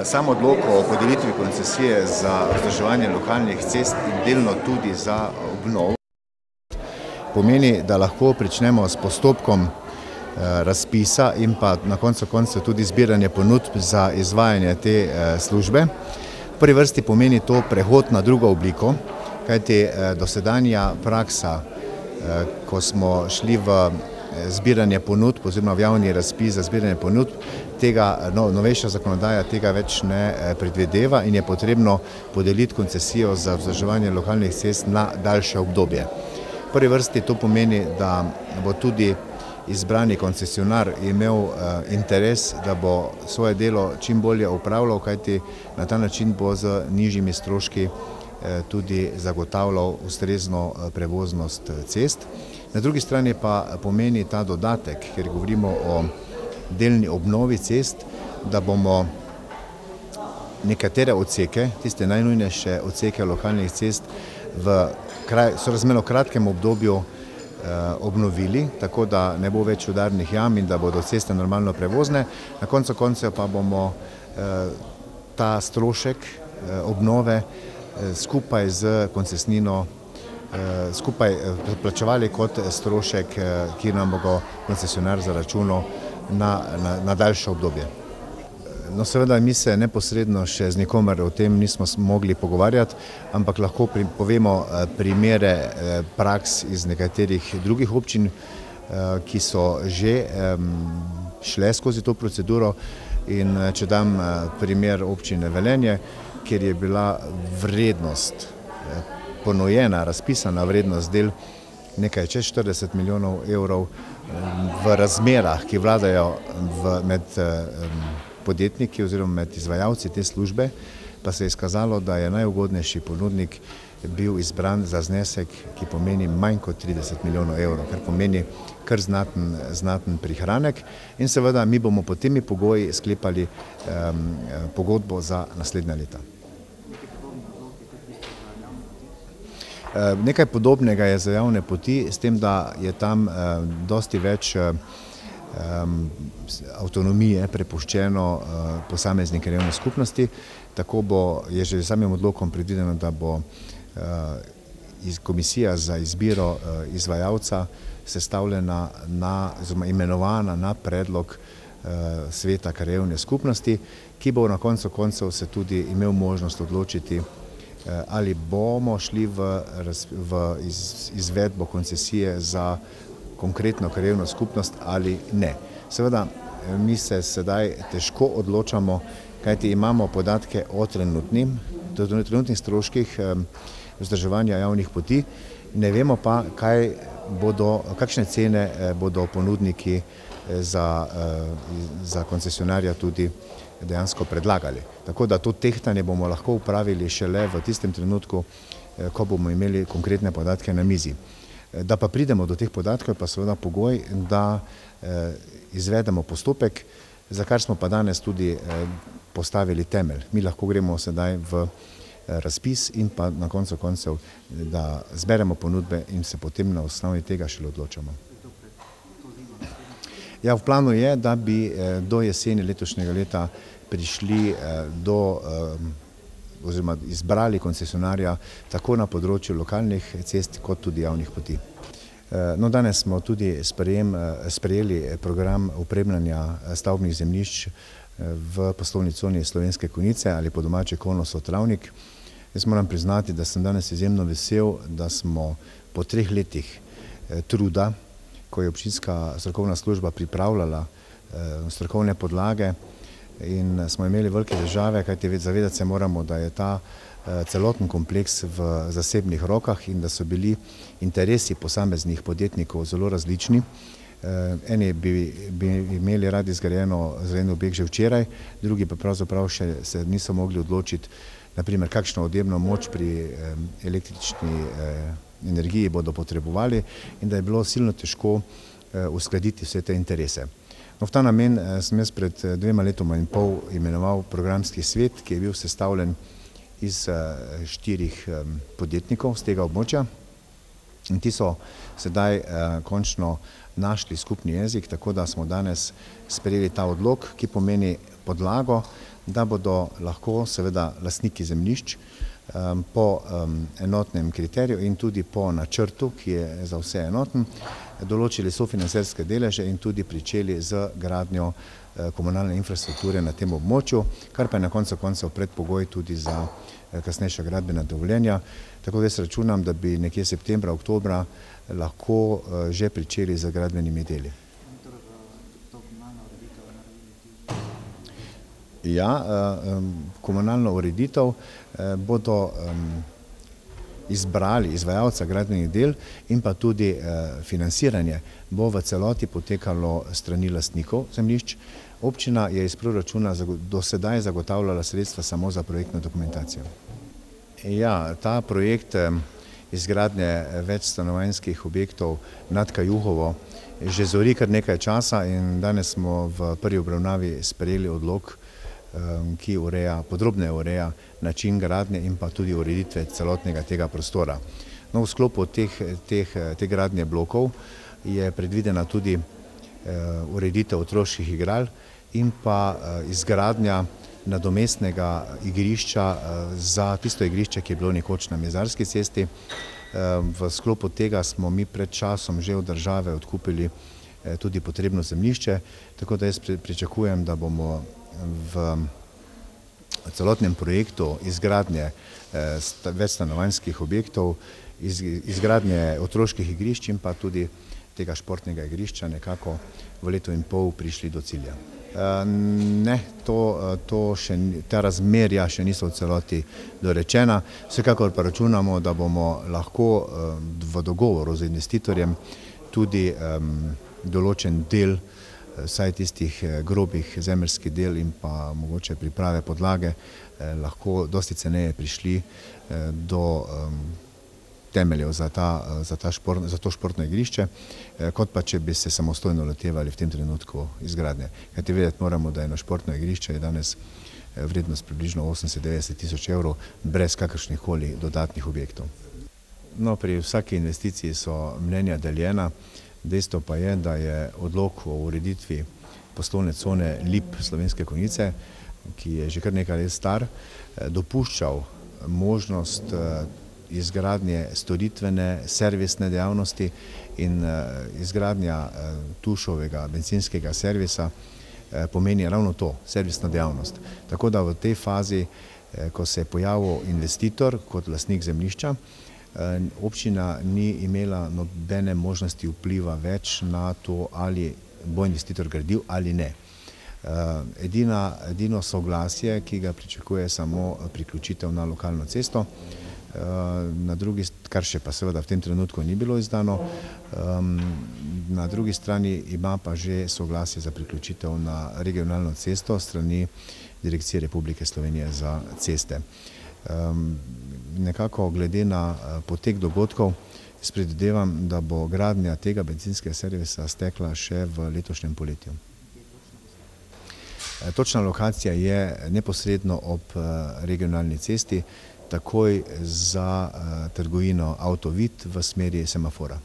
Sam odlok o podelitvi koncesije za vzdrževanje lokalnih cest in delno tudi za obnovo pomeni, da lahko pričnemo s postopkom razpisa in pa na koncu koncev tudi zbiranje ponudb za izvajanje te službe. V prvi vrsti pomeni to prehod na drugo obliko, kajti dosedanja praksa, ko smo šli v zbiranje ponudb oziroma v javni razpis za zbiranje ponudb, tega novejša zakonodaja tega več ne predvideva in je potrebno podeliti koncesijo za vzdrževanje lokalnih cest na daljše obdobje. V prvi vrsti to pomeni, da bo tudi izbrani koncesionar imel interes, da bo svoje delo čim bolje opravljal, kajti na ta način bo z nižjimi stroški tudi zagotavljal ustrezno prevoznost cest. Na drugi strani pa pomeni ta dodatek, ker govorimo o delni obnovi cest, da bomo nekatere odseke, tiste najnujnejše odseke lokalnih cest v sorazmerno kratkem obdobju obnovili, tako da ne bo več udarnih jam in da bodo ceste normalno prevozne. Na koncu koncev pa bomo ta strošek obnove skupaj z koncesnino skupaj plačevali kot strošek, ki nam bo koncesionar zaračunal na daljše obdobje. No, seveda mi se neposredno še z nikomer o tem nismo mogli pogovarjati, ampak lahko povemo primere praks iz nekaterih drugih občin, ki so že šle skozi to proceduro. In če dam primer občine Velenje, kjer je bila vrednost ponujena, razpisana vrednost del nekaj čez 40 milijonov evrov v razmerah, ki vladajo med podjetniki oziroma med izvajalci te službe, pa se je izkazalo, da je najugodnejši ponudnik bil izbran za znesek, ki pomeni manj kot 30 milijonov evrov, kar pomeni kar znaten prihranek. In seveda mi bomo pod temi pogoji sklepali pogodbo za naslednja leta. Nekaj podobnega je za javne poti, s tem, da je tam dosti več avtonomije prepuščeno posameznim krajevnim skupnosti. Tako je že samim odlokom predvideno, da bo komisija za izbiro izvajalca sestavljena oziroma imenovana na predlog sveta krajevne skupnosti, ki bo na koncu koncev se tudi imel možnost odločiti, ali bomo šli v izvedbo koncesije za konkretno krajevno skupnost ali ne. Seveda, mi se sedaj težko odločamo, kajti imamo podatke o trenutnih stroških vzdrževanja javnih poti, ne vemo pa, kakšne cene bodo ponudniki za koncesionarja tudi dejansko predlagali. Tako da to tehtanje bomo lahko upravili šele v tistem trenutku, ko bomo imeli konkretne podatke na mizi. Da pa pridemo do teh podatkov, je pa seveda pogoj, da izvedemo postopek, za kar smo pa danes tudi postavili temelj. Mi lahko gremo sedaj v razpis in pa na koncu koncev, da zberemo ponudbe in se potem na osnovi tega šele odločamo. Ja, v planu je, da bi do jeseni letošnjega leta prišli oziroma izbrali koncesionarja tako na področju lokalnih cest kot tudi javnih poti. No, danes smo tudi sprejeli program opremljanja stavbnih zemljišč v poslovni coni Slovenske Konjice ali po domače Konoso Travnik. Jaz moram priznati, da sem danes izjemno vesel, da smo po 3 letih truda, ko je občinska strokovna služba pripravljala strokovne podlage in smo imeli velike težave, kajti zavedati se moramo, da je ta celoten kompleks v zasebnih rokah in da so bili interesi posameznih podjetnikov zelo različni. Eni bi imeli radi zgrajen objekt že včeraj, drugi pa pravzaprav še se niso mogli odločiti, naprimer, kakšno odjemno moč pri električni energiji bodo potrebovali in da je bilo silno težko uskladiti vse te interese. No, v ta namen sem jaz pred 2 letoma in pol imenoval programski svet, ki je bil sestavljen iz 4 podjetnikov z tega območja. In ti so sedaj končno našli skupni jezik, tako da smo danes sprejeli ta odlok, ki pomeni podlago, da bodo lahko seveda lastniki zemljišč po enotnem kriteriju in tudi po načrtu, ki je za vse enoten, določili sofinancerske deleže in tudi pričeli z gradnjo komunalne infrastrukture na tem območju, kar pa je na koncu koncev predpogoj tudi za kasnejša gradbena dovoljenja. Tako da jaz računam, da bi nekje septembra, oktobra lahko že pričeli z gradbenimi deli. Ja, komunalno ureditev bodo izbrali izvajalca gradbenih del in pa tudi financiranje bo v celoti potekalo strani lastnikov zemljišč. Občina je iz proračuna do sedaj zagotavljala sredstva samo za projektno dokumentacijo. Ja, ta projekt izgradnje večstanovanjskih objektov nad Kajuhovo že zori kar nekaj časa in danes smo v prvi obravnavi sprejeli odlok, ki podrobneje ureja način gradnje in pa tudi ureditve celotnega tega prostora. No, v sklopu te gradnje blokov je predvidena tudi ureditev otroških igral in pa izgradnja nadomestnega igrišča za tisto igrišče, ki je bilo nekoč na Mezarski cesti. V sklopu tega smo mi pred časom že od države odkupili tudi potrebno zemljišče, tako da jaz pričakujem, da bomo v celotnem projektu izgradnje večstanovanjskih objektov, izgradnje otroških igrišč in pa tudi tega športnega igrišča nekako v letu in pol prišli do cilja. Ne, ta razmerja še niso v celoti dorečena, vsekakor pa računamo, da bomo lahko v dogovoru z investitorjem tudi določen del, vsaj tistih grobih zemeljskih del in pa mogoče priprave podlage, lahko dosti ceneje prišli do temeljev za to športno igrišče, kot pa če bi se samostojno lotevali v tem trenutku izgradnje. Kajti vedeti moramo, da eno športno igrišče je danes vrednost približno 80–90 tisoč evrov brez kakršnihkoli dodatnih objektov. No, pri vsaki investiciji so mnenja deljena. Dejstvo pa je, da je odlok o ureditvi poslovne cone Lip Slovenske Konjice, ki je že kar nekaj let star, dopuščal možnost izgradnje storitvene, servisne dejavnosti in izgradnja Tušovega bencinskega servisa pomeni ravno to, servisna dejavnost. Tako da v tej fazi, ko se je pojavil investitor kot lastnik zemljišča, občina ni imela nobene možnosti vpliva več na to, ali bo investitor gradil ali ne. Edino soglasje, ki ga pričakuje samo priključitev na lokalno cesto, kar še pa seveda v tem trenutku ni bilo izdano, na drugi strani ima pa že soglasje za priključitev na regionalno cesto strani Direkcije Republike Slovenije za ceste. Nekako glede na potek dogodkov predvidevam, da bo gradnja tega bencinskega servisa stekla še v letošnjem poletju. Točna lokacija je neposredno ob regionalni cesti, takoj za trgovino Avtovid v smeri semafora.